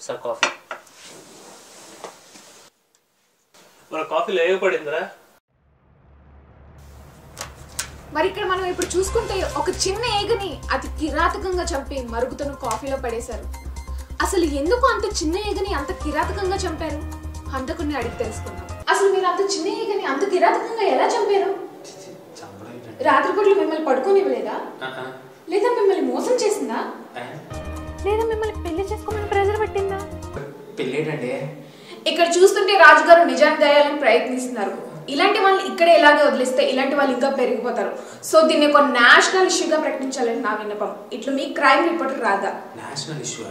Sir coffee మన కాఫీలో ఏవి పడిందిరా? మరి ఇక్కడ మనం ఇప్పుడు చూసుకుంటే ఒక చిన్న ఏగని అతి కిరాతకంగా చంపి మరుగుతున్న కాఫీలో పడేశారు. అసలు ఎందుకు అంత చిన్న ఏగని అంత కిరాతకంగా చంపారు? హంతకుడిని అడిగి తెలుసుకుందాం. అసలు మీరు అంత చిన్న ఏగని అంత కిరాతకంగా ఎలా చంపారు? రాత్రిపూట్లు మిమ్మల్ని పడుకోనివ్వలేదా? లేదా మిమ్మల్ని మోసం చేసిందా? లేదా మిమ్మల్ని పెళ్లి చేసుకోమని ప్రెజర్ పెట్టిందా? పెళ్ళేటండి. ఇక్కడ చూస్తుంటే రాజుగారు నిజాన్ని దాయాలని ప్రయత్నిస్తున్నారు. ఇలాంటి వాళ్ళని ఇక్కడే ఇలాగే వదిలిస్తే ఇలాంటి వాళ్ళు ఇంకా పెరిగిపోతారు. సో దీన్ని ఒక నేషనల్ ఇష్యూగా ప్రకటించాలని నా విన్నపం. ఇట్లా మీ క్రైమ్ రిపోర్టర్ రాదా? National issue.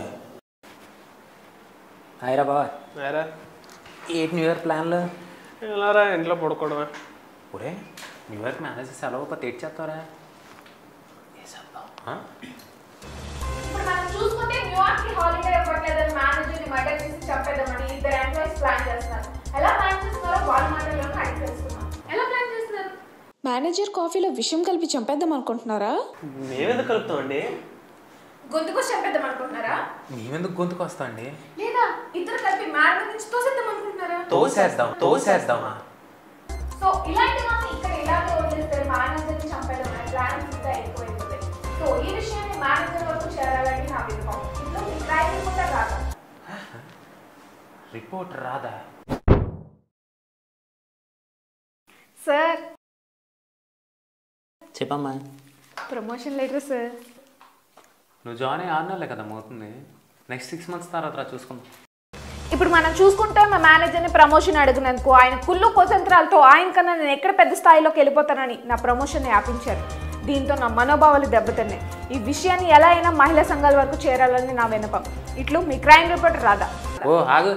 హాయ్రా బావా. వేరా ఏంటి న్యూ ఇయర్ ప్లాన్లు? ఎలారా ఇంట్లో పడుకోవడమే. ఒరే న్యూ ఇయర్కి మేనేజ్ సెలవు పోతే ఏడ్ చేస్తావరా? ఇప్పుడు మనం చూసుకుంటే న్యూయార్క్ కి హాలిడే ఇవ్వట్లేదని మేనేజర్ ని మర్డర్ చేసి చంపేద్దామని ఇద్దరు ఎంప్లాయీస్ ప్లాన్ చేస్తున్నారు. ఎలా ప్లాన్ చేస్తున్నారో వాళ్ళ మాటల్లోనే అడిగి తెలుసుకున్నాం. ఎలా ప్లాన్ చేస్తున్నారు? మేనేజర్ కాఫీలో విషం కలిపి చంపేద్దాం అనుకుంటున్నారా? మేమెందుకు కలుపుతామండి? గొంతుకు చంపేద్దాం అనుకుంటున్నారా? మేమెందుకు గొంతుకు వస్తా అండి? లేదా ఇద్దరు కలిపి మ్యారేజ్ నుంచి తోసేద్దాం అనుకుంటున్నారా? తోసేద్దామా? సో ఇలాంటి వాళ్ళని ఇక్కడ ఇలాగే వదిలేస్తే మేనేజర్ ని చంపేద్దాం అనే ప్లాన్ ఇంకా ఎక్కువైపోతుంది. సో ఈ విషయాన్ని మేనేజర్ వరకు చేరాలని నా విన్నపం. ఇప్పుడు మీ క్రైమ్ రిపోర్టర్ రాదా? రిపోర్ట్ రాదా? సార్ చెప్పమ్మా. Promotion letter sir. నువ్వు జాయిన్ అయ్యి 6 నెలలే కదా అవుతుంది. నెక్స్ట్ 6 months తర్వాత చూసుకుందాం. ఇప్పుడు మనం చూసుకుంటే మా మేనేజర్ని ప్రమోషన్ అడిగినందుకు ఆయన కుళ్ళు కుతంత్రాలతో ఆయన కన్నా నేను ఎక్కడ పెద్ద స్థాయిలోకి వెళ్ళిపోతానని నా ప్రమోషన్ని ఆపించారు. దీంతో నా మనోభావాలు దెబ్బతిన్నాయి. ఈ విషయాన్ని ఎలా అయినా మహిళా సంఘాల వరకు చేరాలని నా విన్నపం. ఇట్లు మీ క్రైమ్ రిపోర్టర్ రాదా? ఓ ఆగు.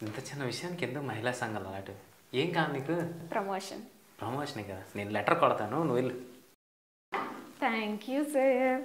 ఇంత చిన్న విషయానికి ఎందుకు మహిళా సంఘాలు అలాంటి? ఏం కాదు నీకు? ప్రమోషన్ కదా. నేను లెటర్ కొడతాను, నువ్వు వెళ్ళు. Thank you sir.